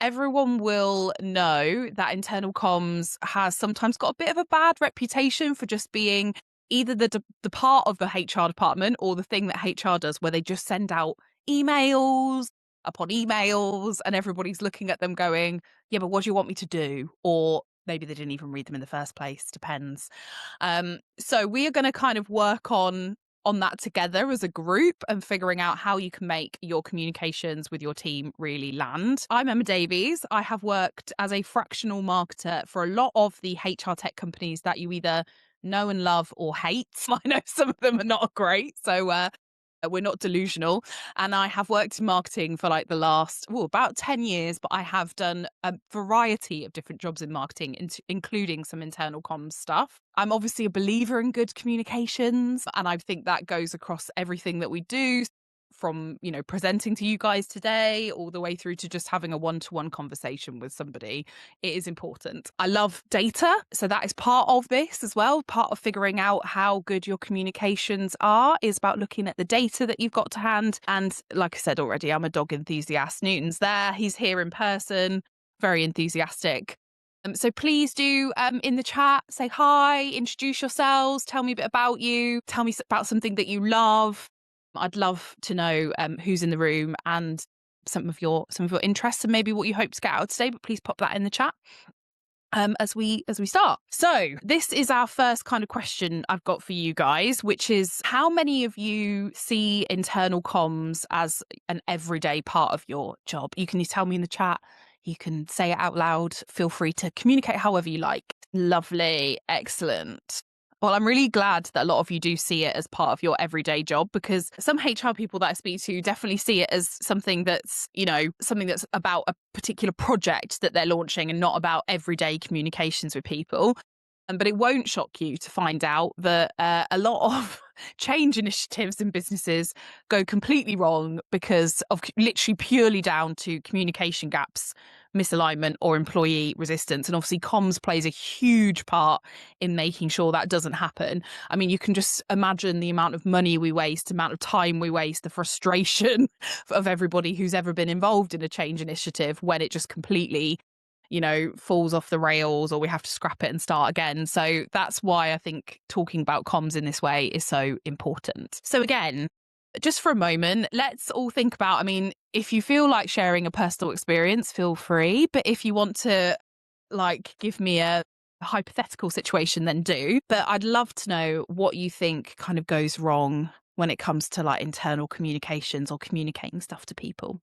everyone will know that internal comms has sometimes got a bit of a bad reputation for just being either the part of the HR department or the thing that HR does, where they just send out emails upon emails and everybody's looking at them going, yeah, but what do you want me to do? Or maybe they didn't even read them in the first place, depends. So we are going to kind of work on that together as a group and figuring out how you can make your communications with your team really land. I'm Emma Davies. I have worked as a fractional marketer for a lot of the HR tech companies that you either know and love or hate. I know some of them are not great. So we're not delusional. And I have worked in marketing for like the last, about 10 years, but I have done a variety of different jobs in marketing, including some internal comms stuff. I'm obviously a believer in good communications, and I think that goes across everything that we do, from, presenting to you guys today all the way through to just having a one-to-one conversation with somebody. It is important. I love data, so that is part of this as well. Part of figuring out how good your communications are is about looking at the data that you've got to hand. And like I said already, I'm a dog enthusiast. Newton's there, he's here in person, very enthusiastic. So please do, in the chat, say hi, introduce yourselves, tell me a bit about you, tell me about something that you love. I'd love to know who's in the room and some of your interests and maybe what you hope to get out of today. But please pop that in the chat as we start. So this is our first kind of question I've got for you guys, which is, how many of you see internal comms as an everyday part of your job? You can tell me in the chat. You can say it out loud. Feel free to communicate however you like. Lovely. Excellent. Well, I'm really glad that a lot of you do see it as part of your everyday job, because some HR people that I speak to definitely see it as something that's, something that's about a particular project that they're launching and not about everyday communications with people. But it won't shock you to find out that a lot of change initiatives in businesses go completely wrong because of literally purely down to communication gaps, misalignment, or employee resistance. And obviously comms plays a huge part in making sure that doesn't happen. I mean, you can just imagine the amount of money we waste, the amount of time we waste, the frustration of everybody who's ever been involved in a change initiative when it just completely falls off the rails, or we have to scrap it and start again. So that's why I think talking about comms in this way is so important. So again, just for a moment, let's all think about, if you feel like sharing a personal experience, feel free. But if you want to give me a hypothetical situation, then do. But I'd love to know what you think kind of goes wrong when it comes to internal communications or communicating stuff to people.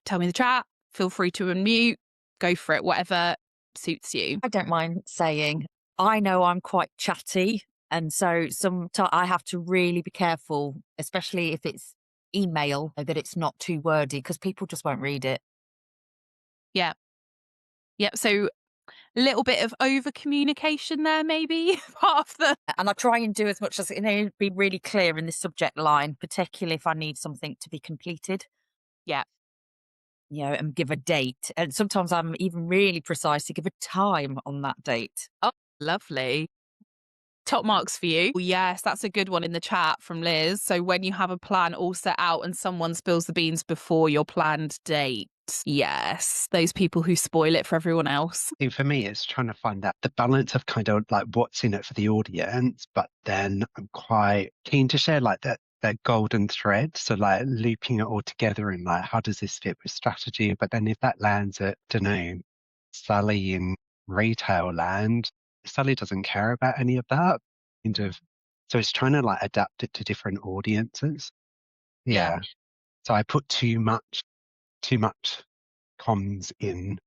Tell me in the chat. Feel free to unmute. Go for it, whatever suits you. I don't mind saying, I know I'm quite chatty. And so sometimes I have to really be careful, especially if it's email, that it's not too wordy, because people just won't read it. Yeah. Yeah. So a little bit of over communication there, maybe part of the. And I try and do as much as, be really clear in the subject line, particularly if I need something to be completed. Yeah. And give a date. And sometimes I'm even really precise to give a time on that date. Oh, lovely. Top marks for you. Yes, that's a good one in the chat from Liz. So when you have a plan all set out and someone spills the beans before your planned date. Yes, those people who spoil it for everyone else. For me, it's trying to find that the balance of kind of what's in it for the audience, but then I'm quite keen to share that golden thread. So looping it all together and how does this fit with strategy? But then if that lands at, Sally in retail land, Sally doesn't care about any of that. So it's trying to adapt it to different audiences. Yeah. So I put too much comms in,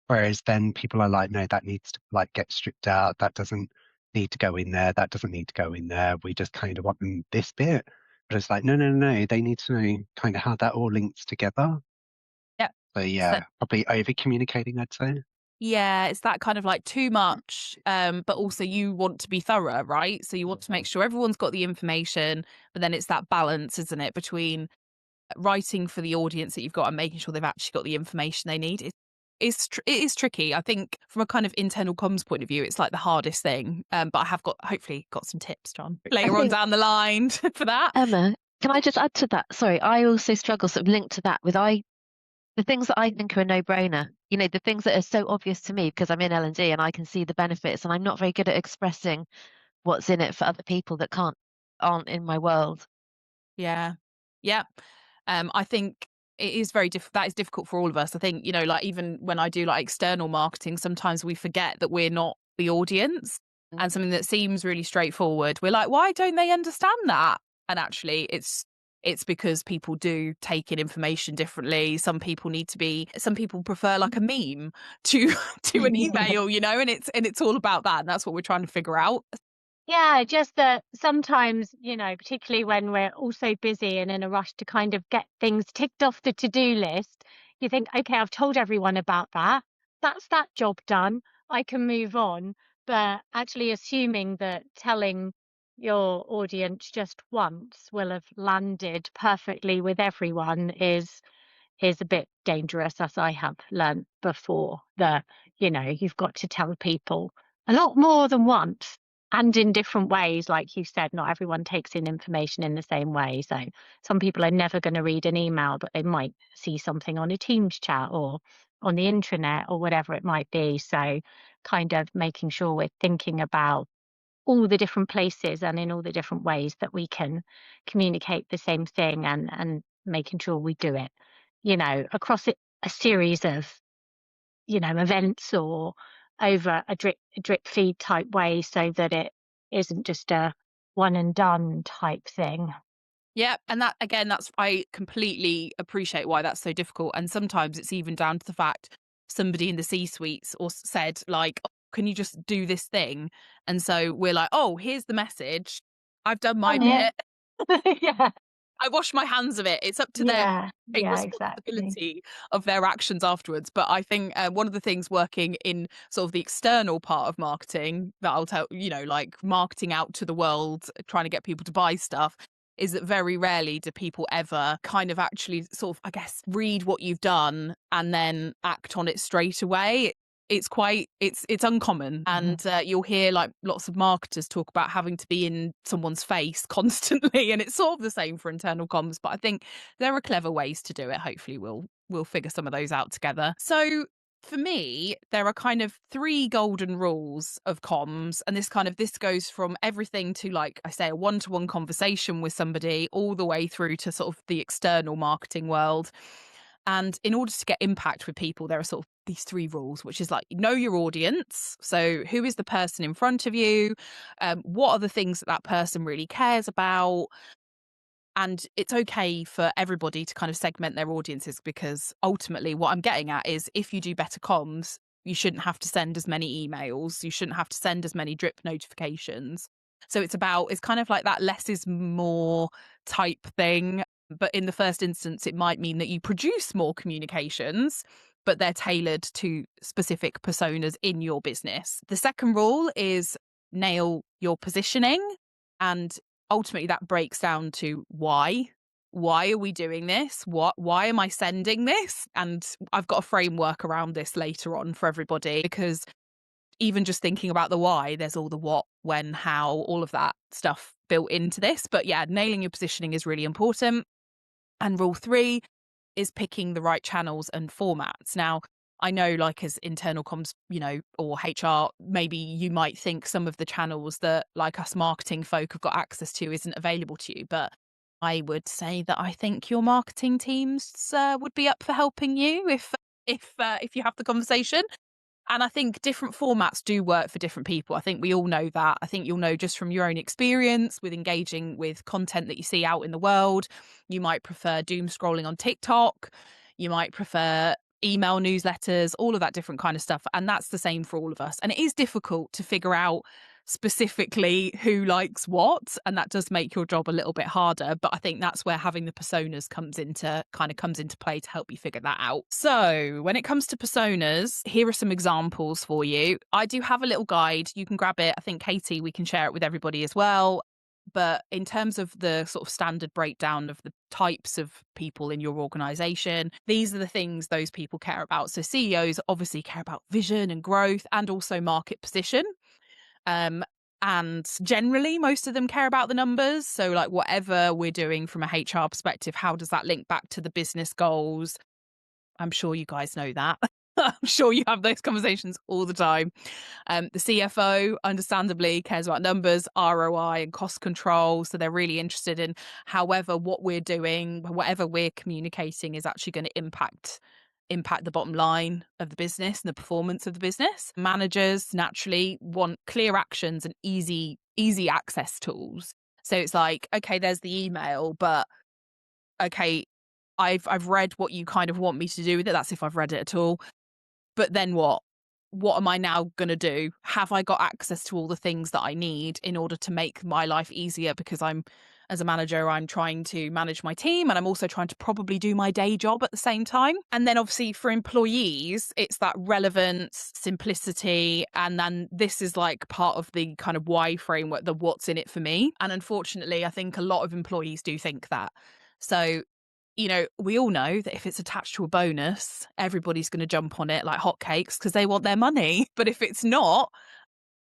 whereas then people are no, that needs to get stripped out. That doesn't need to go in there. That doesn't need to go in there. We just kind of want them this bit. But it's no. They need to know kind of how that all links together. Yeah. So yeah, probably over communicating, I'd say. Yeah, it's that kind of too much, but also you want to be thorough, right? So you want to make sure everyone's got the information, but then it's that balance, isn't it, between writing for the audience that you've got and making sure they've actually got the information they need. It is tricky. I think from a kind of internal comms point of view, it's the hardest thing. But I have hopefully got some tips, John, later on down the line for that. Emma, can I just add to that? Sorry, I also struggle, sort of linked to that with The things that I think are a no-brainer, the things that are so obvious to me because I'm in L&D and I can see the benefits, and I'm not very good at expressing what's in it for other people that aren't in my world. Yeah. Yeah. I think it is that is difficult for all of us. I think, like even when I do like external marketing, sometimes we forget that we're not the audience, Mm. and something that seems really straightforward, we're like, why don't they understand that? And actually it's because people do take in information differently. Some people prefer like a meme to to an email, and it's all about that. And that's what we're trying to figure out. Yeah, just that sometimes, particularly when we're all so busy and in a rush to kind of get things ticked off the to-do list, you think, okay, I've told everyone about that. That's that job done. I can move on. But actually assuming that telling your audience just once will have landed perfectly with everyone is a bit dangerous, as I have learnt before, that, you've got to tell people a lot more than once and in different ways. Like you said, not everyone takes in information in the same way. So some people are never going to read an email, but they might see something on a Teams chat or on the intranet or whatever it might be. So kind of making sure we're thinking about all the different places and in all the different ways that we can communicate the same thing, and making sure we do it, across a series of, events or over a drip feed type way, so that it isn't just a one and done type thing. Yeah, and that again, I completely appreciate why that's so difficult. And sometimes it's even down to the fact somebody in the C-suites or said like, "Oh, can you just do this thing?" And so we're like, "Oh, here's the message. I've done my On it. bit. Yeah, I wash my hands of it. It's up to them yeah, to take yeah, exactly. responsibility of their actions afterwards." But I think one of the things working in sort of the external part of marketing that I'll tell, like marketing out to the world, trying to get people to buy stuff, is that very rarely do people ever kind of actually sort of, I guess, read what you've done and then act on it straight away. It's uncommon, and you'll hear like lots of marketers talk about having to be in someone's face constantly, and it's sort of the same for internal comms. But I think there are clever ways to do it. Hopefully we'll figure some of those out together. So for me, there are kind of 3 golden rules of comms, and this goes from everything to, like I say, a one-to-one conversation with somebody all the way through to sort of the external marketing world. And in order to get impact with people, there are sort of these 3 rules, which is like, know your audience. So who is the person in front of you? What are the things that person really cares about? And it's okay for everybody to kind of segment their audiences, because ultimately what I'm getting at is, if you do better comms, you shouldn't have to send as many emails. You shouldn't have to send as many drip notifications. So it's kind of like that less is more type thing. But in the first instance, it might mean that you produce more communications, but they're tailored to specific personas in your business. The second rule is nail your positioning. And ultimately that breaks down to why. Why are we doing this? Why am I sending this? And I've got a framework around this later on for everybody, because even just thinking about the why, there's all the what, when, how, all of that stuff built into this. But yeah, nailing your positioning is really important. And rule 3 is picking the right channels and formats. Now, I know, like, as internal comms, or HR, maybe you might think some of the channels that like us marketing folk have got access to isn't available to you, but I would say that I think your marketing teams would be up for helping you if you have the conversation. And I think different formats do work for different people. I think we all know that. I think you'll know just from your own experience with engaging with content that you see out in the world. You might prefer doom scrolling on TikTok. You might prefer email newsletters, all of that different kind of stuff. And that's the same for all of us. And it is difficult to figure out specifically who likes what, and that does make your job a little bit harder. But I think that's where having the personas comes into play to help you figure that out. So when it comes to personas, here are some examples for you. I do have a little guide. You can grab it. I think, Katie, we can share it with everybody as well. But in terms of the sort of standard breakdown of the types of people in your organization, these are the things those people care about. So CEOs obviously care about vision and growth, and also market position. And generally, most of them care about the numbers. So, like, whatever we're doing from a HR perspective, how does that link back to the business goals? I'm sure you guys know that. I'm sure you have those conversations all the time. The CFO, understandably, cares about numbers, ROI, and cost control. So they're really interested in however what we're doing, whatever we're communicating is actually going to impact the bottom line of the business and the performance of the business. Managers naturally want clear actions and easy access tools. So it's like, okay, there's the email, but okay, I've read what you kind of want me to do with it. That's if I've read it at all. But then what? What am I now going to do? Have I got access to all the things that I need in order to make my life easier? Because as a manager, I'm trying to manage my team and I'm also trying to probably do my day job at the same time. And then obviously for employees, it's that relevance, simplicity. And then this is like part of the kind of why framework, the what's in it for me. And unfortunately, I think a lot of employees do think that. So we all know that if it's attached to a bonus, everybody's going to jump on it like hotcakes because they want their money. But if it's not,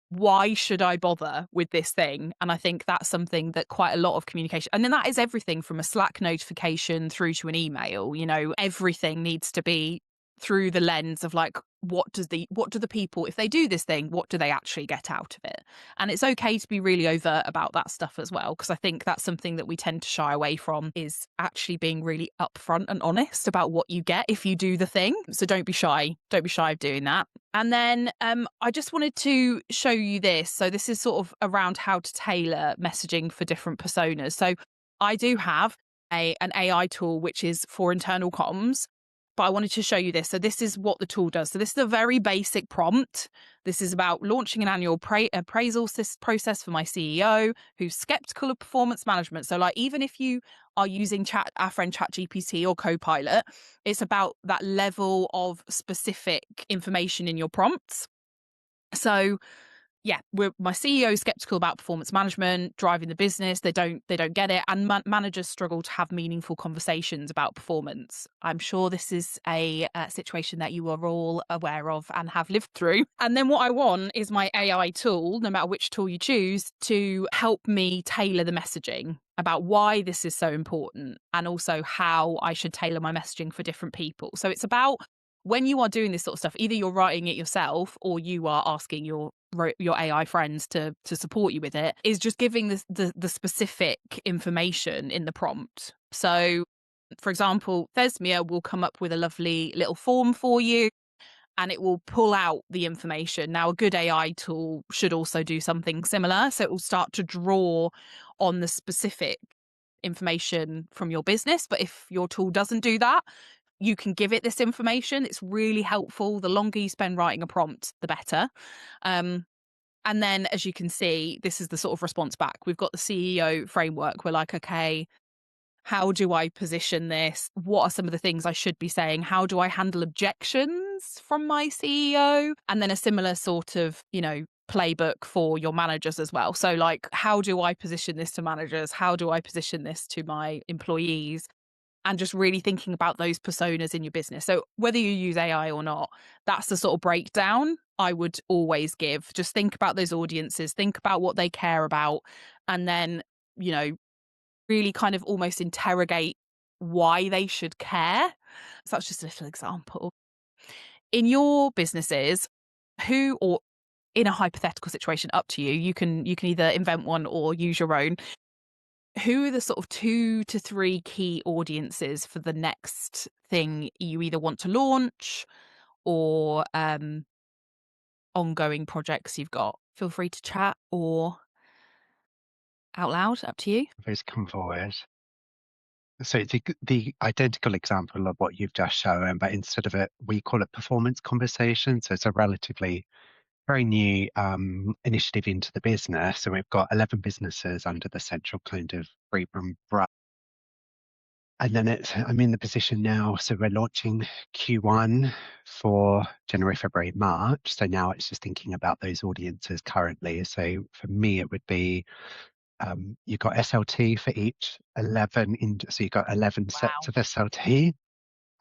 why should I bother with this thing? And I think that's something that quite a lot of communication, and then that is everything from a Slack notification through to an email, everything needs to be through the lens of like, what do the people, if they do this thing, what do they actually get out of it? And it's okay to be really overt about that stuff as well, because I think that's something that we tend to shy away from, is actually being really upfront and honest about what you get if you do the thing. So don't be shy of doing that. And then I just wanted to show you this. So this is sort of around how to tailor messaging for different personas. So I do have an AI tool which is for internal comms, but I wanted to show you this. So this is what the tool does. So this is a very basic prompt. This is about launching an annual appraisal process for my CEO who's skeptical of performance management. So like, even if you are using our friend ChatGPT or Copilot, it's about that level of specific information in your prompts. So yeah, my CEO is skeptical about performance management, driving the business. They don't get it, and managers struggle to have meaningful conversations about performance. I'm sure this is a situation that you are all aware of and have lived through. And then what I want is my AI tool, no matter which tool you choose, to help me tailor the messaging about why this is so important, and also how I should tailor my messaging for different people. So it's about, when you are doing this sort of stuff, either you're writing it yourself or you are asking your AI friends to support you with it, is just giving the specific information in the prompt. So, for example, Thesmia will come up with a lovely little form for you, and it will pull out the information. Now, a good AI tool should also do something similar. So it will start to draw on the specific information from your business. But if your tool doesn't do that, you can give it this information. It's really helpful. The longer you spend writing a prompt, the better. And then, as you can see, this is the sort of response back. We've got the CEO framework. We're like, okay, how do I position this? What are some of the things I should be saying? How do I handle objections from my CEO? And then a similar sort of, playbook for your managers as well. So like, how do I position this to managers? How do I position this to my employees? And just really thinking about those personas in your business. So whether you use AI or not, that's the sort of breakdown I would always give. Just think about those audiences, think about what they care about, and then, really kind of almost interrogate why they should care. So that's just a little example. In your businesses, who, or in a hypothetical situation, up to you, you can either invent one or use your own. Who are the sort of 2 to 3 key audiences for the next thing you either want to launch or ongoing projects you've got? Feel free to chat or out loud, up to you. Those come forward. So it's the identical example of what you've just shown, but instead of it, we call it performance conversation. So it's a relatively very new initiative into the business. So we've got 11 businesses under the central kind of group umbrella. And then I'm in the position now, so we're launching Q1 for January, February, March. So now it's just thinking about those audiences currently. So for me, it would be, you've got SLT for each 11, so you've got 11 sets of SLT,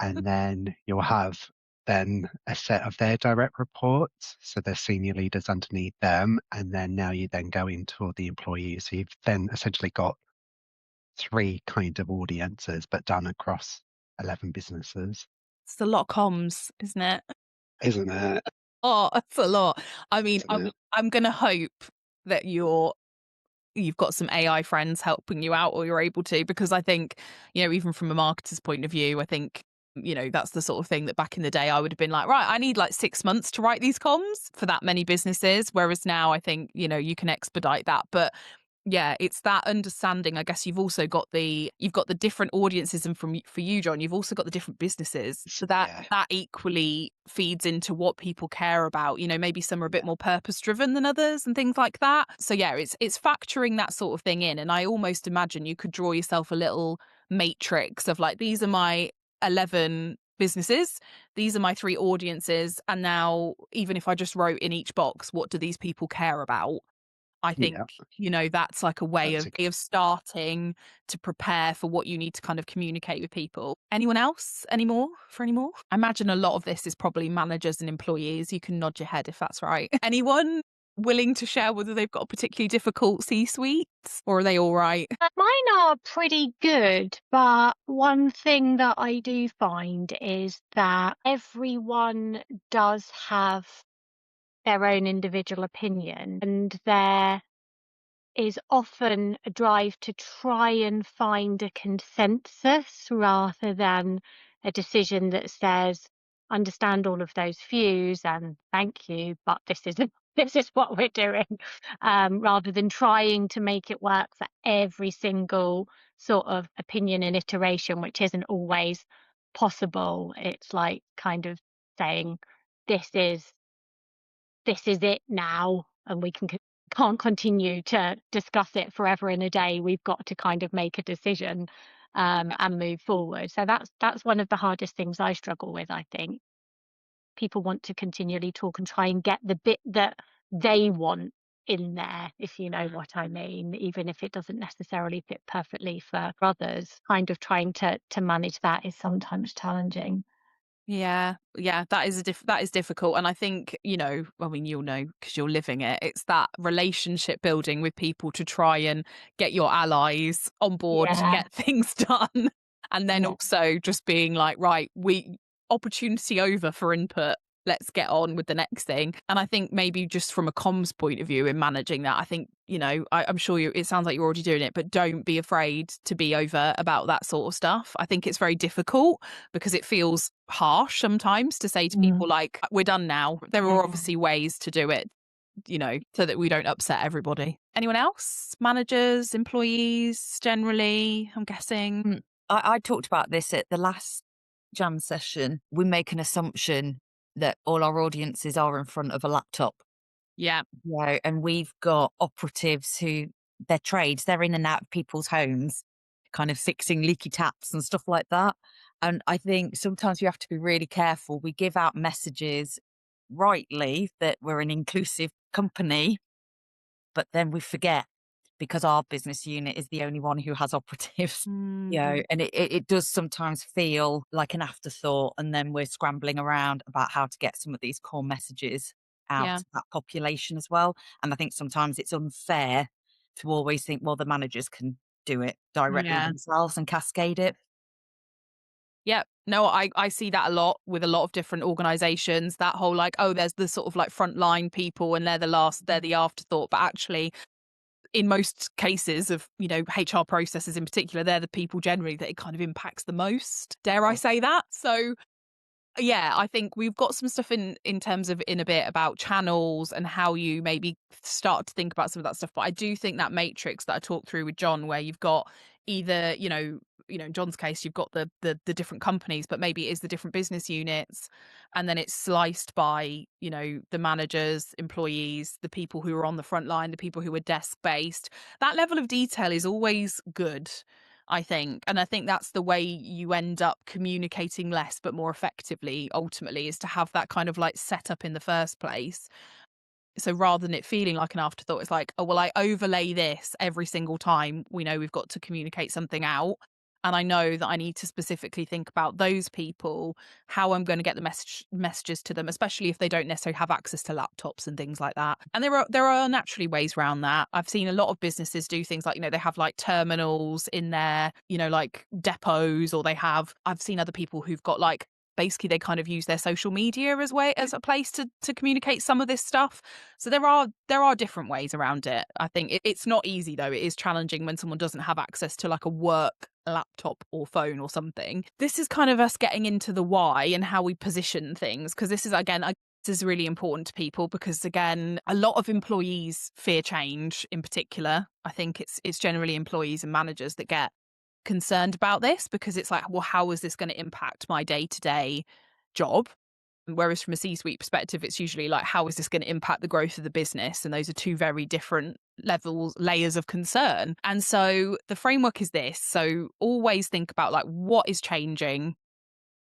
and then you'll have then a set of their direct reports, so their senior leaders underneath them, and then now you then go into all the employees. So you've then essentially got 3 kind of audiences, but done across 11 businesses. It's a lot of comms, isn't it? Isn't it? Oh, it's a lot. I mean, Isn't it? I'm gonna hope that you've got some AI friends helping you out, or you're able to, because I think, even from a marketer's point of view, I think, that's the sort of thing that back in the day I would have been like, right, I need like 6 months to write these comms for that many businesses. Whereas now I think, you can expedite that. But yeah, it's that understanding. I guess you've got the different audiences, and for you, John, you've also got the different businesses. So that Yeah. that equally feeds into what people care about. Maybe some are a bit more purpose driven than others and things like that. So yeah, it's factoring that sort of thing in. And I almost imagine you could draw yourself a little matrix of like, these are my 11 businesses, these are my 3 audiences, and now even if I just wrote in each box, what do these people care about? I think, Yeah. that's like a way That's of a good. starting to prepare for what you need to kind of communicate with people. Anyone else? Any more? I imagine a lot of this is probably managers and employees. You can nod your head if that's right. Anyone willing to share whether they've got a particularly difficult C-suite, or are they all right? Mine are pretty good, but one thing that I do find is that everyone does have their own individual opinion, and there is often a drive to try and find a consensus rather than a decision that says, understand all of those views and thank you, but this is this is what we're doing, rather than trying to make it work for every single sort of opinion and iteration, which isn't always possible. It's like kind of saying, this is it now, and we can't continue to discuss it forever and a day. We've got to kind of make a decision, and move forward. So that's one of the hardest things I struggle with. I think people want to continually talk and try and get the bit that they want in there, if you know what I mean, even if it doesn't necessarily fit perfectly for others. Kind of trying to manage that is sometimes challenging. Yeah, that is difficult. And I think, I mean, you'll know because you're living it. It's that relationship building with people to try and get your allies on board to Yeah. get things done. And then Yeah. also just being like, right, opportunity over for input. Let's get on with the next thing. And I think maybe just from a comms point of view in managing that, I think, I'm sure it sounds like you're already doing it, but don't be afraid to be overt about that sort of stuff. I think it's very difficult because it feels harsh sometimes to say to Mm. people like, we're done now. There are obviously ways to do it, so that we don't upset everybody. Anyone else? Managers, employees, generally, I'm guessing. I talked about this at the last jam session. We make an assumption that all our audiences are in front of a laptop. Yeah. And we've got operatives who their trades, they're in and out of people's homes, kind of fixing leaky taps and stuff like that. And I think sometimes you have to be really careful. We give out messages rightly that we're an inclusive company, but then we forget because our business unit is the only one who has operatives. And it does sometimes feel like an afterthought, and then we're scrambling around about how to get some of these core messages out Yeah. to that population as well. And I think sometimes it's unfair to always think, well, the managers can do it directly Yeah. themselves and cascade it. Yeah. No, I see that a lot with a lot of different organizations, that whole like, oh, there's the sort of like frontline people and they're the afterthought. But actually, in most cases of, HR processes in particular, they're the people generally that it kind of impacts the most. Dare I say that? So yeah, I think we've got some stuff in terms of in a bit about channels and how you maybe start to think about some of that stuff. But I do think that matrix that I talked through with John, where you've got either, in John's case, you've got the different companies, but maybe it is the different business units, and then it's sliced by, the managers, employees, the people who are on the front line, the people who are desk based. That level of detail is always good, I think. And I think that's the way you end up communicating less but more effectively, ultimately, is to have that kind of like setup in the first place. So rather than it feeling like an afterthought, it's like, oh, well, I overlay this every single time we know we've got to communicate something out. And I know that I need to specifically think about those people, how I'm going to get the messages to them, especially if they don't necessarily have access to laptops and things like that. And there are naturally ways around that. I've seen a lot of businesses do things like, they have like terminals in their, like depots, or I've seen other people who've got like basically they kind of use their social media as a place to communicate some of this stuff. So there are different ways around it. I think it's not easy though. It is challenging when someone doesn't have access to like a work laptop or phone or something. This is kind of us getting into the why and how we position things, because this is, again, this is really important to people, because again, a lot of employees fear change in particular. I think it's generally employees and managers that get concerned about this, because it's like, well, how is this going to impact my day-to-day job? Whereas from a C-suite perspective, it's usually like, how is this going to impact the growth of the business? And those are two very different layers of concern. And so the framework is this. So always think about like, what is changing?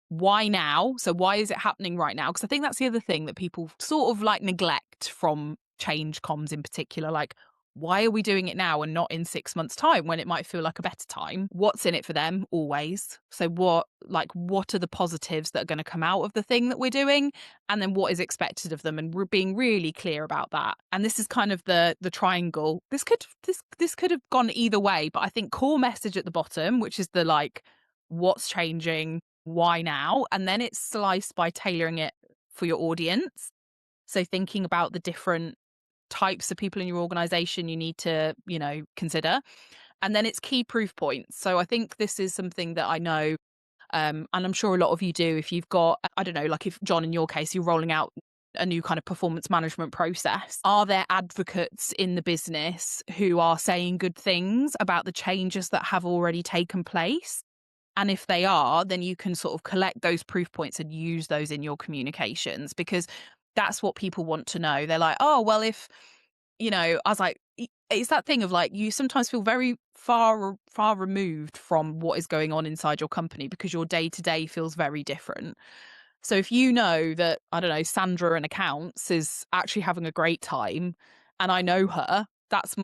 Why now? So why is it happening right now? Because I think that's the other thing that people sort of like neglect from change comms in particular. Like, why are we doing it now and not in 6 months' time when it might feel like a better time? What's in it for them always? So what are the positives that are going to come out of the thing that we're doing? And then what is expected of them? And we're being really clear about that. And this is kind of the triangle. This could have gone either way, but I think core message at the bottom, which is the like, what's changing, why now? And then it's sliced by tailoring it for your audience. So thinking about the different types of people in your organization you need to, consider. And then it's key proof points. So I think this is something that I know, and I'm sure a lot of you do, if you've got, I don't know, like if John, in your case, you're rolling out a new kind of performance management process. Are there advocates in the business who are saying good things about the changes that have already taken place? And if they are, then you can sort of collect those proof points and use those in your communications, because that's what people want to know. They're like, oh, well, if, I was like, it's that thing of like, you sometimes feel very far removed from what is going on inside your company because your day to day feels very different. So if you know that, I don't know, Sandra in accounts is actually having a great time and I know her, that's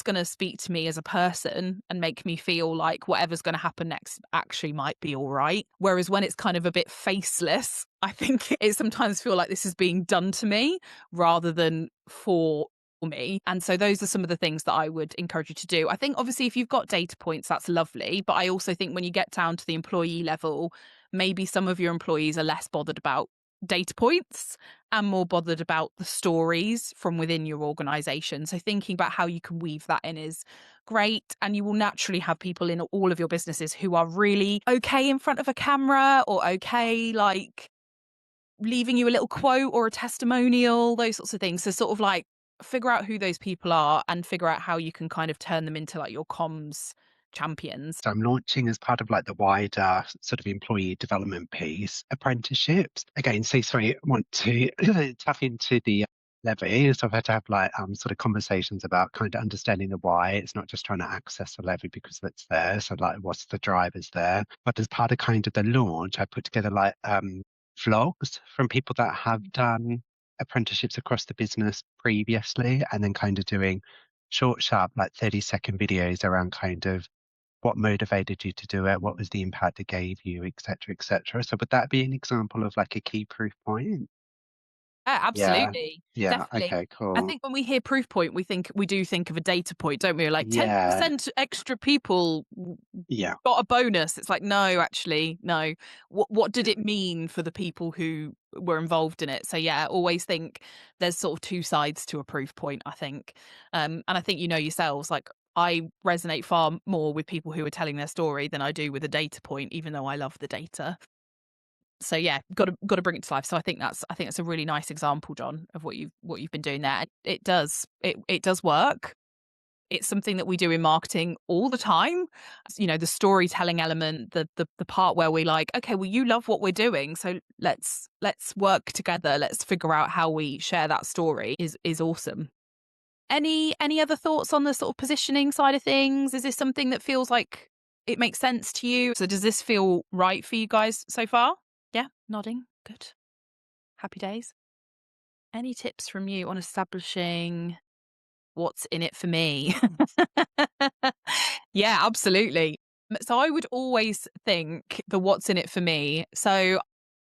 going to speak to me as a person and make me feel like whatever's going to happen next actually might be all right. Whereas when it's kind of a bit faceless, I think it sometimes feel like this is being done to me rather than for me. And so those are some of the things that I would encourage you to do. I think obviously if you've got data points, that's lovely. But I also think when you get down to the employee level, maybe some of your employees are less bothered about data points and more bothered about the stories from within your organization. So thinking about how you can weave that in is great. And you will naturally have people in all of your businesses who are really okay in front of a camera or okay, like leaving you a little quote or a testimonial, those sorts of things. So sort of like figure out who those people are and figure out how you can kind of turn them into like your comms champions. So I'm launching, as part of like the wider sort of employee development piece, apprenticeships. Again, C-suite want to tap into the levy. So I've had to have like sort of conversations about kind of understanding the why. It's not just trying to access the levy because it's there. So like, what's the drivers there? But as part of kind of the launch, I put together like vlogs from people that have done apprenticeships across the business previously, and then kind of doing short, sharp, like 30-second videos around kind of what motivated you to do it, what was the impact it gave you, etc., etc. So would that be an example of like a key proof point? Yeah, Yeah. absolutely. Yeah. Definitely. Okay, I cool. think when we hear proof point, we do think of a data point, don't we? We're like Yeah. 10% extra people Yeah. got a bonus. It's like, no, actually, no. What did it mean for the people who were involved in it? So yeah, always think there's sort of two sides to a proof point, I think. And I think yourselves, like I resonate far more with people who are telling their story than I do with a data point, even though I love the data. So yeah, got to bring it to life. So I think that's a really nice example, John, of what you've been doing there. It does work. It's something that we do in marketing all the time. The storytelling element, the part where we like, okay, well, you love what we're doing, so let's work together. Let's figure out how we share that story is awesome. Any other thoughts on the sort of positioning side of things? Is this something that feels like it makes sense to you? So does this feel right for you guys so far? Yeah, nodding. Good. Happy days. Any tips from you on establishing what's in it for me? Yeah, absolutely. So I would always think the what's in it for me. So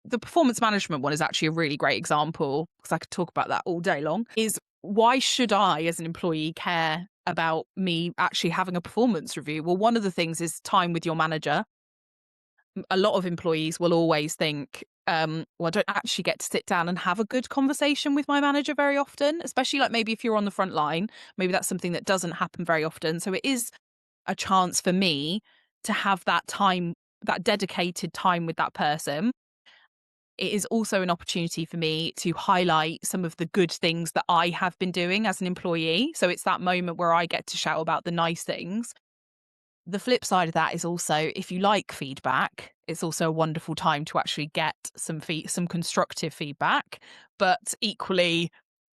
the performance management one is actually a really great example, because I could talk about that all day long. Is why should I, as an employee, care about me actually having a performance review? Well, one of the things is time with your manager. A lot of employees will always think, well, I don't actually get to sit down and have a good conversation with my manager very often, especially like maybe if you're on the front line, maybe that's something that doesn't happen very often. So it is a chance for me to have that time, that dedicated time with that person. It is also an opportunity for me to highlight some of the good things that I have been doing as an employee. So it's that moment where I get to shout about the nice things. The flip side of that is also, if you like feedback, it's also a wonderful time to actually get some constructive feedback. But equally,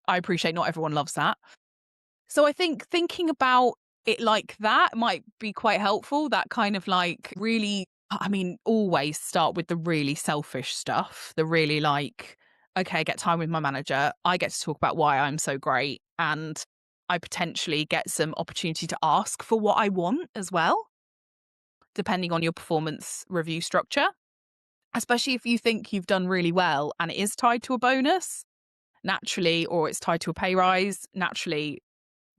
I appreciate not everyone loves that. So I think thinking about it like that might be quite helpful. That kind of like really, I mean, always start with the really selfish stuff, the really like, okay, I get time with my manager. I get to talk about why I'm so great. And I potentially get some opportunity to ask for what I want as well, depending on your performance review structure, especially if you think you've done really well and it is tied to a bonus naturally, or it's tied to a pay rise naturally.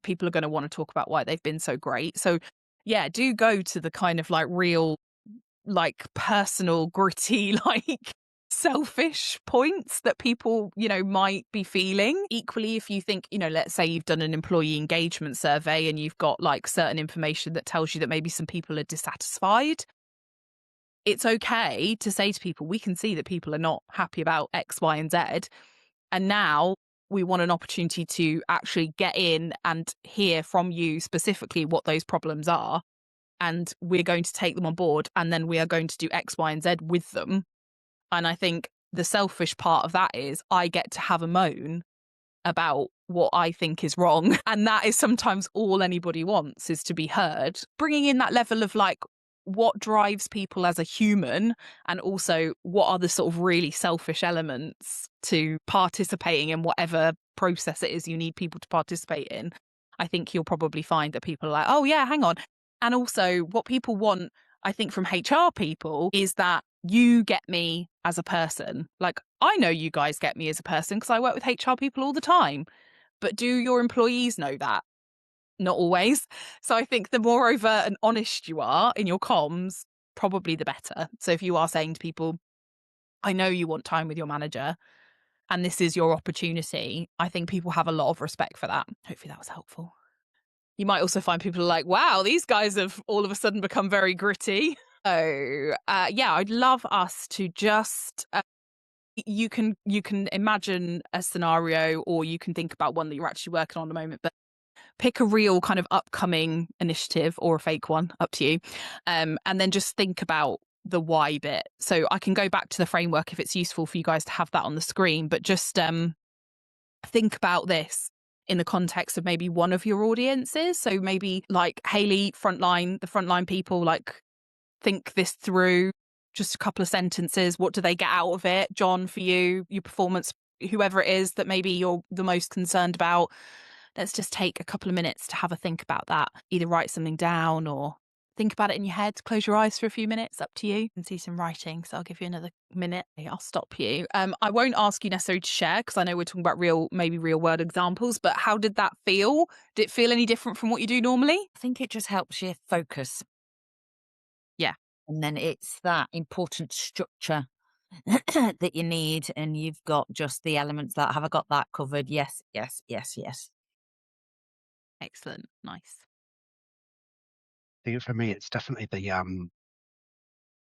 People are going to want to talk about why they've been so great. So yeah, do go to the kind of like real, like personal, gritty, like selfish points that people, might be feeling. Equally, if you think, let's say you've done an employee engagement survey and you've got like certain information that tells you that maybe some people are dissatisfied, it's okay to say to people, we can see that people are not happy about X, Y, and Z. And now we want an opportunity to actually get in and hear from you specifically what those problems are. And we're going to take them on board. And then we are going to do X, Y, and Z with them. And I think the selfish part of that is I get to have a moan about what I think is wrong. And that is sometimes all anybody wants, is to be heard. Bringing in that level of like what drives people as a human, and also what are the sort of really selfish elements to participating in whatever process it is you need people to participate in. I think you'll probably find that people are like, oh yeah, hang on. And also what people want, I think, from HR people is that you get me as a person. Like, I know you guys get me as a person because I work with HR people all the time. But do your employees know that? Not always. So I think the more overt and honest you are in your comms, probably the better. So if you are saying to people, I know you want time with your manager and this is your opportunity, I think people have a lot of respect for that. Hopefully that was helpful. You might also find people like, wow, these guys have all of a sudden become very gritty. So yeah, I'd love us to just you can imagine a scenario, or you can think about one that you're actually working on at the moment, but pick a real kind of upcoming initiative or a fake one, up to you, and then just think about the why bit. So I can go back to the framework if it's useful for you guys to have that on the screen, but just think about this in the context of maybe one of your audiences. So maybe like Hayley, the frontline people, like think this through, just a couple of sentences. What do they get out of it? John, for you, your performance, whoever it is that maybe you're the most concerned about, let's just take a couple of minutes to have a think about that. Either write something down or think about it in your head. Close your eyes for a few minutes, up to you. And see some writing, so I'll give you another minute. I'll stop you. I won't ask you necessarily to share because I know we're talking about maybe real world examples, but how did that feel? Did it feel any different from what you do normally? I think it just helps you focus. Yeah. And then it's that important structure that you need, and you've got just the elements that, have I got that covered? Yes, yes, yes, yes. Excellent. Nice. I think for me, it's definitely the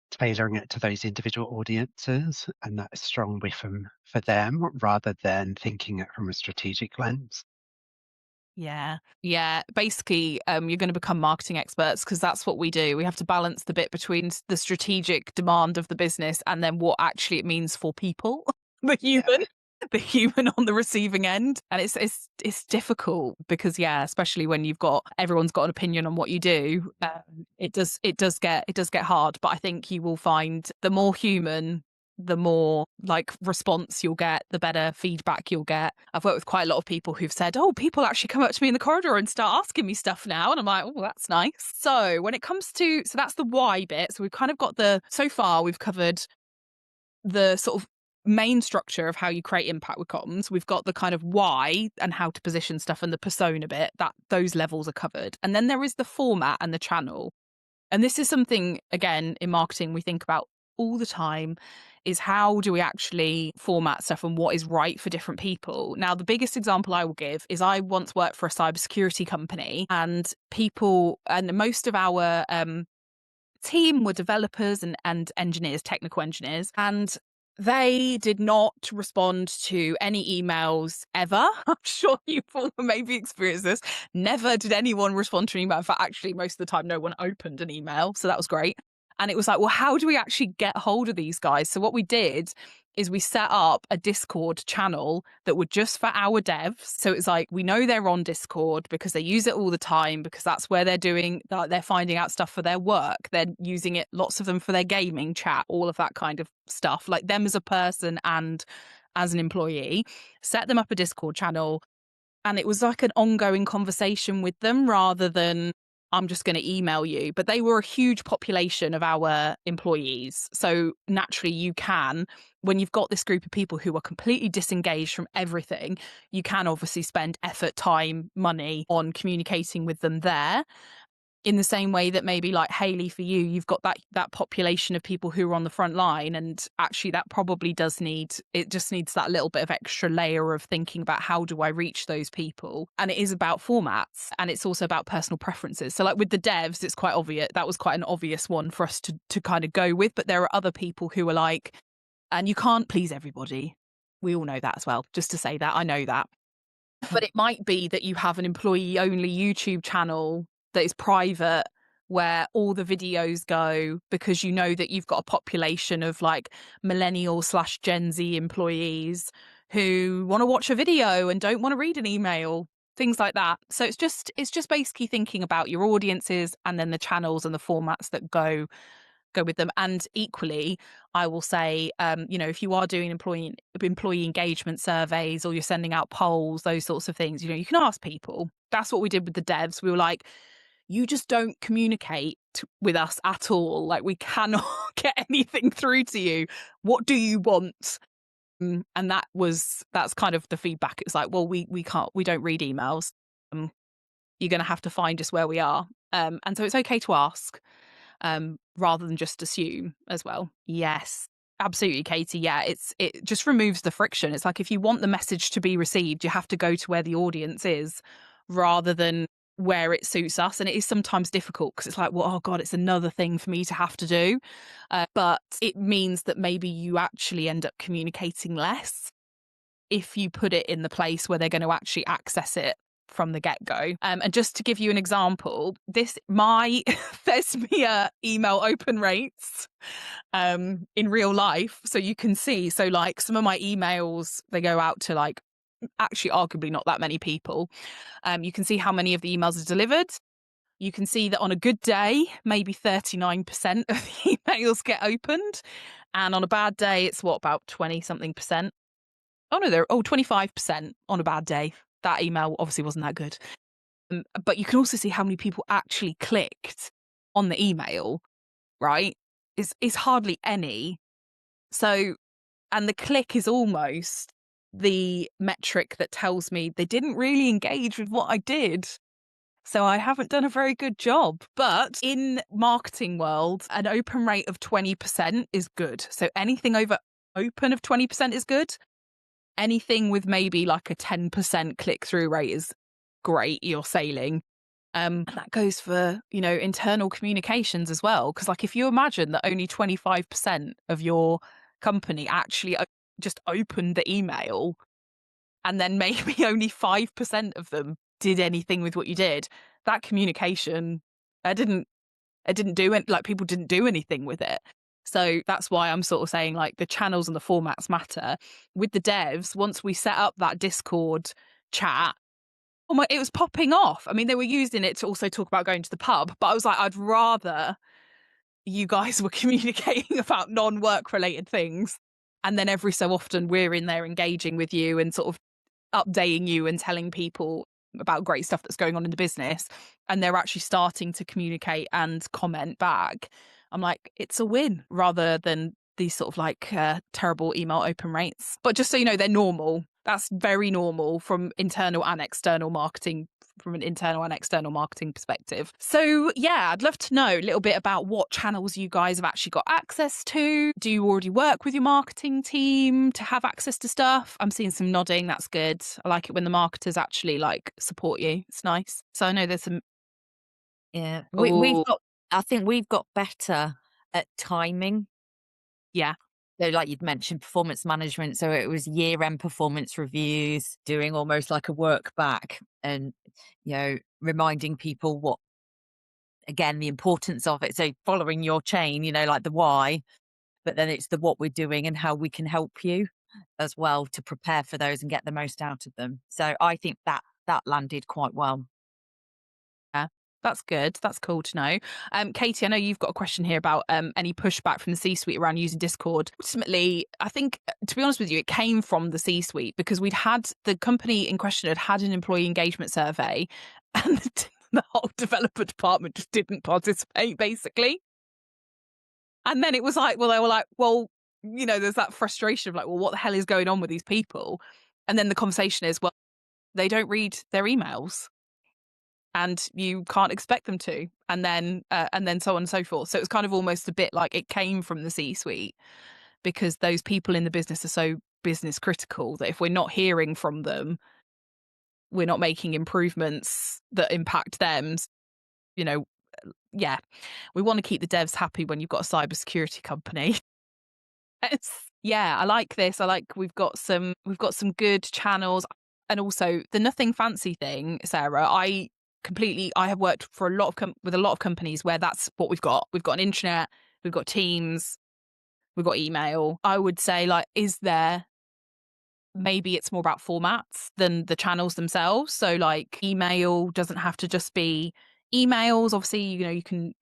tailoring it to those individual audiences and that strong rhythm for them rather than thinking it from a strategic lens. Yeah. Yeah. Basically, you're going to become marketing experts because that's what we do. We have to balance the bit between the strategic demand of the business and then what actually it means for people, the human. The human on the receiving end. And it's difficult because, yeah, especially when everyone's got an opinion on what you do, it does get hard. But I think you will find the more human, the more like response you'll get, the better feedback you'll get. I've worked with quite a lot of people who've said, oh, people actually come up to me in the corridor and start asking me stuff now. And I'm like, oh, that's nice. So when it comes to, so that's the why bit. So we've kind of got so far we've covered the sort of main structure of how you create impact with comms. We've got the kind of why and how to position stuff and the persona bit, that those levels are covered. And then there is the format and the channel. And this is something, again, in marketing we think about all the time is how do we actually format stuff and what is right for different people. Now, the biggest example I will give is I once worked for a cybersecurity company, and most of our team were developers and engineers, technical engineers, and they did not respond to any emails ever. I'm sure you've all maybe experienced this. Never did anyone respond to an email. In fact, actually, most of the time, no one opened an email. So that was great. And it was like, well, how do we actually get hold of these guys? So what we did is we set up a Discord channel that were just for our devs. So it's like, we know they're on Discord because they use it all the time, because that's where they're finding out stuff for their work. They're using it, lots of them, for their gaming chat, all of that kind of stuff, like them as a person and as an employee. Set them up a Discord channel. And it was like an ongoing conversation with them rather than I'm just going to email you. But they were a huge population of our employees. So naturally, when you've got this group of people who are completely disengaged from everything, you can obviously spend effort, time, money on communicating with them there. In the same way that maybe like Hayley, for you, you've got that population of people who are on the front line, and actually that probably just needs that little bit of extra layer of thinking about how do I reach those people. And it is about formats, and it's also about personal preferences. So like with the devs, it's quite obvious. That was quite an obvious one for us to kind of go with, but there are other people who are like, and you can't please everybody. We all know that as well. Just to say that, I know that. But it might be that you have an employee only YouTube channel that is private, where all the videos go, because you know that you've got a population of like millennial/Gen Z employees who want to watch a video and don't want to read an email, things like that. So it's just basically thinking about your audiences and then the channels and the formats that go with them. And equally, I will say, if you are doing employee engagement surveys, or you're sending out polls, those sorts of things, you can ask people. That's what we did with the devs. We were like, you just don't communicate with us at all. Like, we cannot get anything through to you. What do you want? And that's kind of the feedback. It's like, well, we don't read emails. You're going to have to find us where we are. And so it's okay to ask, rather than just assume as well. Yes, absolutely, Katie. Yeah, it just removes the friction. It's like, if you want the message to be received, you have to go to where the audience is rather than where it suits us. And it is sometimes difficult because it's like, well, oh God, it's another thing for me to have to do. But it means that maybe you actually end up communicating less if you put it in the place where they're going to actually access it from the get-go. And just to give you an example, my Thesmia email open rates in real life, so you can see, so like some of my emails, they go out to like actually arguably not that many people. You can see how many of the emails are delivered. You can see that on a good day, maybe 39% of the emails get opened. And on a bad day, it's about 20 something percent. Oh no, 25% on a bad day. That email obviously wasn't that good. But you can also see how many people actually clicked on the email, right? It's hardly any. So, and the click is almost the metric that tells me they didn't really engage with what I did. So I haven't done a very good job. But in marketing world, an open rate of 20% is good. So anything over open of 20% is good. Anything with maybe like a 10% click-through rate is great. You're sailing. And that goes for, internal communications as well. Because like, if you imagine that only 25% of your company actually just opened the email, and then maybe only 5% of them did anything with what you did, that communication, I didn't do it. Like, people didn't do anything with it. So that's why I'm sort of saying like the channels and the formats matter. With the devs, once we set up that Discord chat, it was popping off. I mean, they were using it to also talk about going to the pub, but I was like, I'd rather you guys were communicating about non-work related things. And then every so often we're in there engaging with you and sort of updating you and telling people about great stuff that's going on in the business. And they're actually starting to communicate and comment back. I'm like, it's a win rather than these sort of like terrible email open rates. But just so you know, they're normal. That's very normal from internal and external marketing, from an internal and external marketing perspective. So yeah, I'd love to know a little bit about what channels you guys have actually got access to. Do you already work with your marketing team to have access to stuff? I'm seeing some nodding. That's good. I like it when the marketers actually like support you. It's nice. So I know there's some. Yeah. Oh, I think we've got better at timing. yeah. So like you'd mentioned performance management. So it was year-end performance reviews, doing almost like a work back and, reminding people what, again, the importance of it. So following your chain, like the why, but then it's the what we're doing and how we can help you as well to prepare for those and get the most out of them. So I think that landed quite well. Yeah, that's good. That's cool to know. Katie, I know you've got a question here about any pushback from the C-suite around using Discord. Ultimately, I think, to be honest with you, it came from the C-suite because the company in question had an employee engagement survey, and the whole developer department just didn't participate, basically. And then it was like, well, they were like, well, there's that frustration of like, well, what the hell is going on with these people? And then the conversation is, well, they don't read their emails, and you can't expect them to, and then so on and so forth. So it was kind of almost a bit like it came from the C-suite, because those people in the business are so business critical that if we're not hearing from them, we're not making improvements that impact them. You know, yeah, we want to keep the devs happy when you've got a cybersecurity company. Yeah, I like this. I like we've got some good channels, and also the nothing fancy thing, Sarah. I have worked for with a lot of companies where that's what we've got. We've got an intranet, we've got Teams, we've got email. I would say, like, is there, maybe it's more about formats than the channels themselves. So like email doesn't have to just be emails. Obviously, you can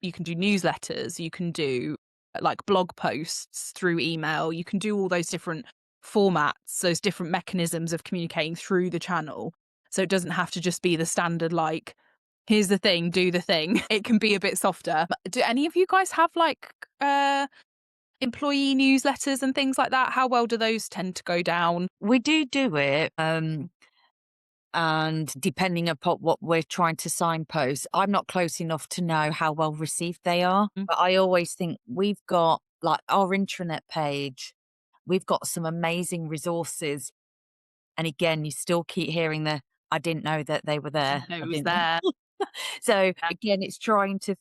you can do newsletters, you can do like blog posts through email, you can do all those different formats, those different mechanisms of communicating through the channel. So it doesn't have to just be the standard, like, here's the thing, do the thing. It can be a bit softer. Do any of you guys have like employee newsletters and things like that? How well do those tend to go down? We do it. And depending upon what we're trying to signpost, I'm not close enough to know how well received they are. Mm. But I always think we've got like our intranet page, we've got some amazing resources. And again, you still keep hearing I didn't know that they were there. No, I it was didn't know. there. So Yeah. again, it's trying to,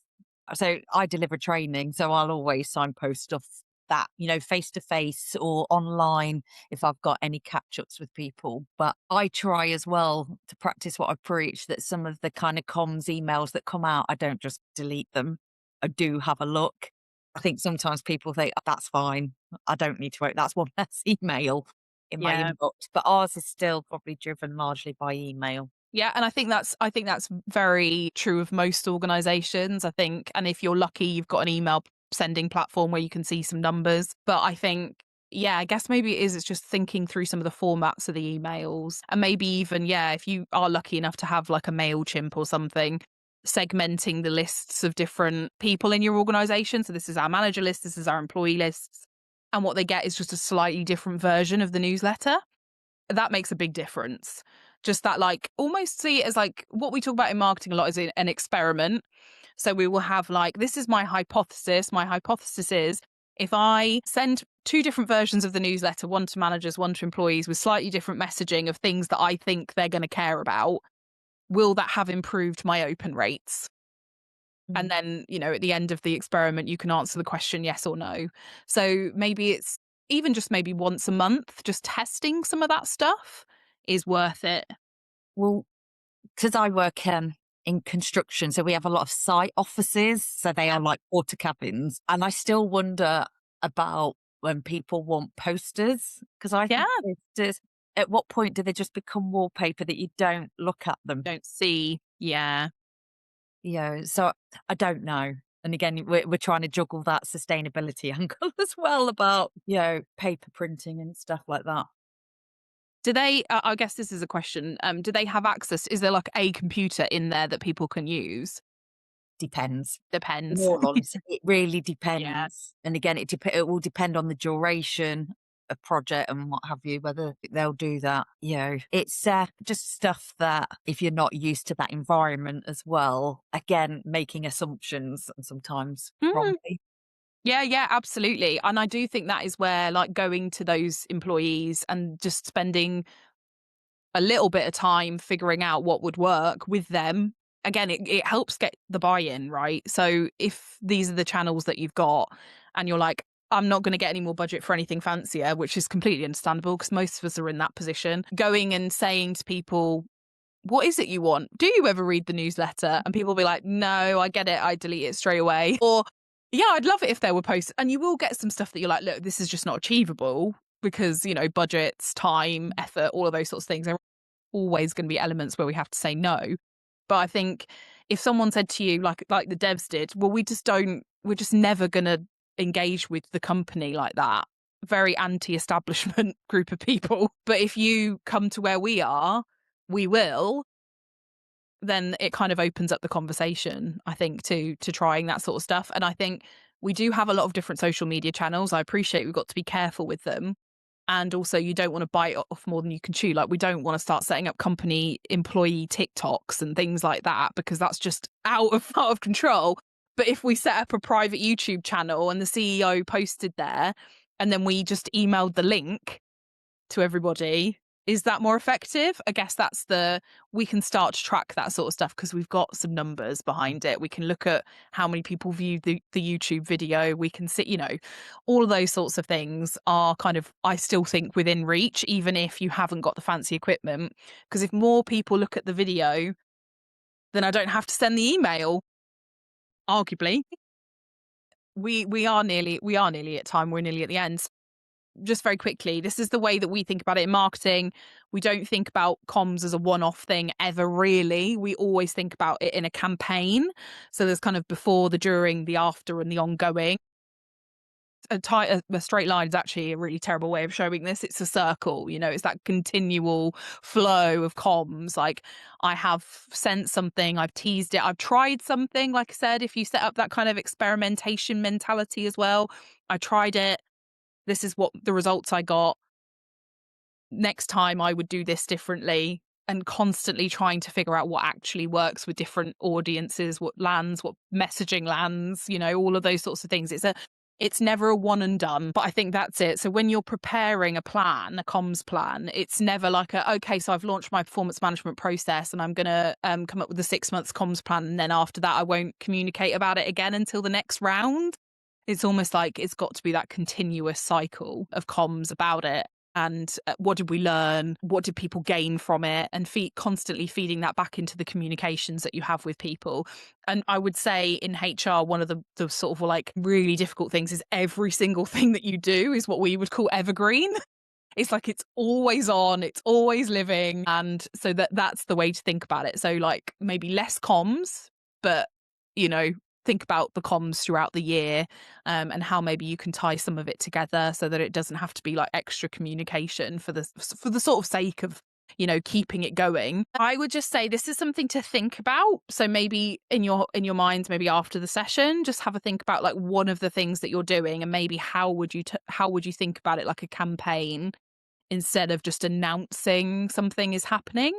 so I deliver training, so I'll always signpost stuff that, face to face or online if I've got any catch ups with people. But I try as well to practice what I preach, that some of the kind of comms emails that come out, I don't just delete them. I do have a look. I think sometimes people think, "Oh, that's fine. I don't need to work. That's one less email in my Yeah. inbox." But ours is still probably driven largely by email. Yeah, and I think that's very true of most organizations. I think, and if you're lucky, you've got an email sending platform where you can see some numbers. But I think, yeah, I guess maybe it's just thinking through some of the formats of the emails, and maybe even, yeah, if you are lucky enough to have like a MailChimp or something, segmenting the lists of different people in your organization. So this is our manager list, this is our employee lists, and what they get is just a slightly different version of the newsletter. That makes a big difference. Just that, like, almost see it as like what we talk about in marketing a lot is an experiment. So we will have like, this is my hypothesis. My hypothesis is, if I send two different versions of the newsletter, one to managers, one to employees, with slightly different messaging of things that I think they're going to care about, will that have improved my open rates? And then, at the end of the experiment, you can answer the question yes or no. So maybe it's even just maybe once a month, just testing some of that stuff is worth it. Well, because I work in construction, so we have a lot of site offices, so they are like porter cabins. And I still wonder about when people want posters, because I Yeah. think posters, at what point do they just become wallpaper that you don't look at them? Don't see. Yeah. So I don't know. And again, we're trying to juggle that sustainability angle as well about, paper printing and stuff like that. Do they, I guess this is a question, do they have access? Is there like a computer in there that people can use? depends. In Depends. all honesty, it really depends. Yeah. And again, it will depend on the duration of project and what have you, whether they'll do that. You know, it's just stuff that if you're not used to that environment as well, again, making assumptions and sometimes wrongly. Yeah, absolutely. And I do think that is where like going to those employees and just spending a little bit of time figuring out what would work with them. Again, it helps get the buy-in, right? So if these are the channels that you've got and you're like, I'm not going to get any more budget for anything fancier, which is completely understandable because most of us are in that position. Going and saying to people, what is it you want? Do you ever read the newsletter? And people will be like, no, I get it. I delete it straight away. Or, yeah, I'd love it if there were posts. And you will get some stuff that you're like, look, this is just not achievable because, you know, budgets, time, effort, all of those sorts of things. There are always going to be elements where we have to say no. But I think if someone said to you, like the devs did, well, we're just never going to engage with the company like that. Very anti-establishment group of people. But if you come to where we are, we will, then it kind of opens up the conversation, I think, to trying that sort of stuff. And I think we do have a lot of different social media channels. I appreciate we've got to be careful with them. And also you don't want to bite off more than you can chew. Like we don't want to start setting up company employee TikToks and things like that because that's just out of control. But if we set up a private YouTube channel and the CEO posted there and then we just emailed the link to everybody, is that more effective? I guess we can start to track that sort of stuff because we've got some numbers behind it. We can look at how many people viewed the YouTube video. We can see, all of those sorts of things are kind of, I still think, within reach, even if you haven't got the fancy equipment. Because if more people look at the video, then I don't have to send the email, arguably. We are nearly at time. We're nearly at the end. Just very quickly, this is the way that we think about it in marketing. We don't think about comms as a one-off thing ever, really. We always think about it in a campaign. So there's kind of before, the during, the after, and the ongoing. A straight line is actually a really terrible way of showing this. It's a circle, it's that continual flow of comms. Like I have sent something, I've teased it, I've tried something. Like I said, if you set up that kind of experimentation mentality as well, I tried it. This is what the results I got. Next time I would do this differently, and constantly trying to figure out what actually works with different audiences, what lands, what messaging lands, all of those sorts of things. It's never a one and done, but I think that's it. So when you're preparing a plan, a comms plan, it's never like okay, so I've launched my performance management process and I'm going to come up with a 6 months comms plan. And then after that, I won't communicate about it again until the next round. It's almost like it's got to be that continuous cycle of comms about it. And what did we learn? What did people gain from it? And constantly feeding that back into the communications that you have with people. And I would say in HR, one of the sort of like really difficult things is every single thing that you do is what we would call evergreen. It's like it's always on, it's always living. And so that's the way to think about it. So like maybe less comms, but, think about the comms throughout the year and how maybe you can tie some of it together so that it doesn't have to be like extra communication for the sort of sake of keeping it going. I would just say this is something to think about. So maybe in your minds, maybe after the session, just have a think about like one of the things that you're doing and maybe how would you think about it like a campaign instead of just announcing something is happening.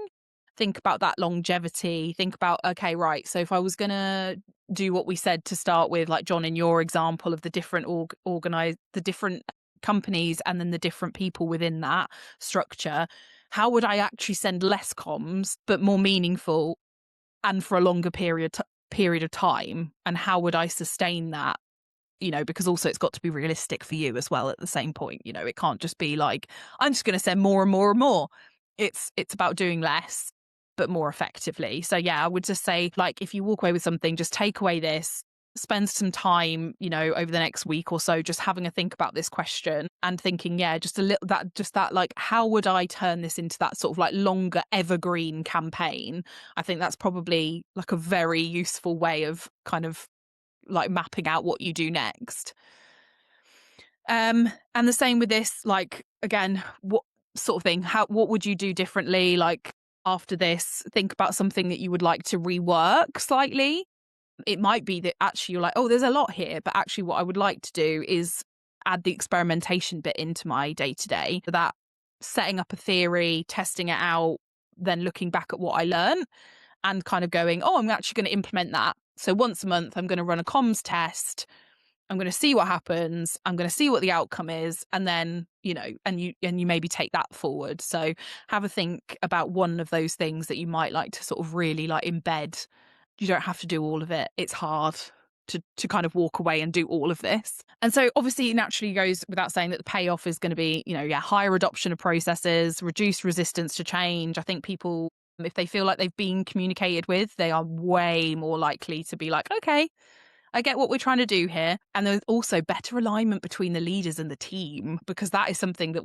Think about that longevity. Think about, okay, right. So if I was going to do what we said to start with, like John, in your example of the different the different companies and then the different people within that structure, how would I actually send less comms, but more meaningful and for a longer period of time? And how would I sustain that? Because also it's got to be realistic for you as well at the same point. It can't just be like, I'm just going to send more and more and more. It's about doing less but more effectively. So yeah, I would just say, like, if you walk away with something, just take away this, spend some time, over the next week or so, just having a think about this question and thinking, yeah, just that, like, how would I turn this into that sort of like longer evergreen campaign? I think that's probably like a very useful way of kind of like mapping out what you do next. And the same with this, like, again, what sort of thing, what would you do differently? Like, after this, think about something that you would like to rework slightly. it might be that actually you're like, oh, there's a lot here, but actually what I would like to do is add the experimentation bit into my day-to-day, that setting up a theory, testing it out, then looking back at what I learned and kind of going, oh, I'm actually going to implement that. So once a month, I'm going to run a comms test. I'm going to see what happens. I'm going to see what the outcome is. And then, and you maybe take that forward. So have a think about one of those things that you might like to sort of really like embed. You don't have to do all of it. It's hard to kind of walk away and do all of this. And so obviously it naturally goes without saying that the payoff is going to be, higher adoption of processes, reduced resistance to change. I think people, if they feel like they've been communicated with, they are way more likely to be like, okay, I get what we're trying to do here. And there's also better alignment between the leaders and the team, because that is something that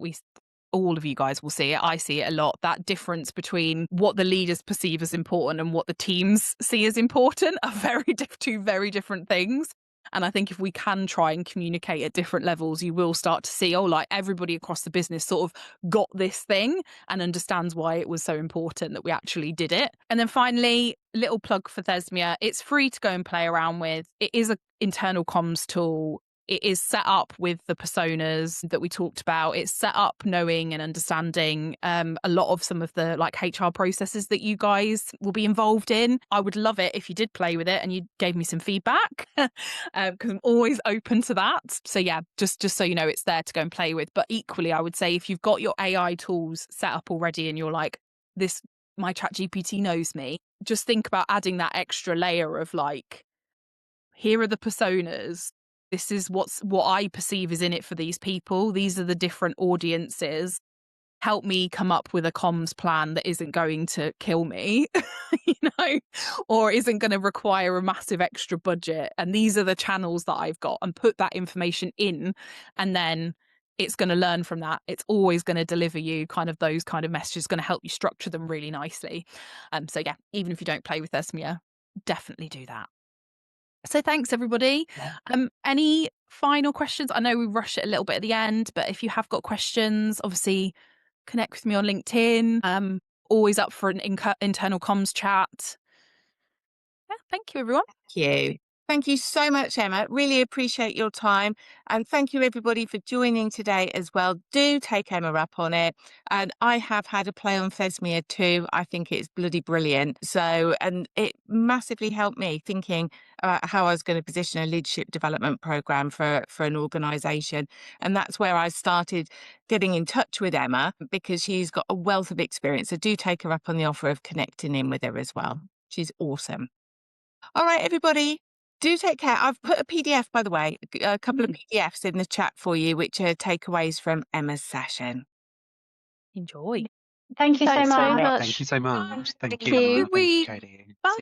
all of you guys will see it. I see it a lot. That difference between what the leaders perceive as important and what the teams see as important are two very different things. And I think if we can try and communicate at different levels, you will start to see, like everybody across the business sort of got this thing and understands why it was so important that we actually did it. And then finally, little plug for Thesmia. It's free to go and play around with. It is an internal comms tool. It is set up with the personas that we talked about. It's set up knowing and understanding a lot of some of the like HR processes that you guys will be involved in. I would love it if you did play with it and you gave me some feedback, because I'm always open to that. So yeah, just so you know, it's there to go and play with. But equally, I would say if you've got your AI tools set up already and you're like, my ChatGPT knows me, just think about adding that extra layer of like, here are the personas. This is what I perceive is in it for these people. These are the different audiences. Help me come up with a comms plan that isn't going to kill me, or isn't going to require a massive extra budget. And these are the channels that I've got, and put that information in, and then it's going to learn from that. It's always going to deliver you kind of those kind of messages, going to help you structure them really nicely. So yeah, even if you don't play with Thesmia, definitely do that. So thanks, everybody. Any final questions? I know we rush it a little bit at the end, but if you have got questions, obviously connect with me on LinkedIn. Always up for an internal comms chat. Yeah, thank you, everyone. Thank you. Thank you so much, Emma. Really appreciate your time. And thank you, everybody, for joining today as well. Do take Emma up on it. And I have had a play on Thesmia too. I think it's bloody brilliant. So, and it massively helped me thinking about how I was going to position a leadership development program for an organisation. And that's where I started getting in touch with Emma, because she's got a wealth of experience. So do take her up on the offer of connecting in with her as well. She's awesome. All right, everybody. Do take care. I've put a PDF, by the way, a couple of PDFs in the chat for you, which are takeaways from Emma's session. Enjoy. Thank you so Thanks very much. much. Thank you so much. Thank Thank you, Emma. you. Thank you, Katie. Bye.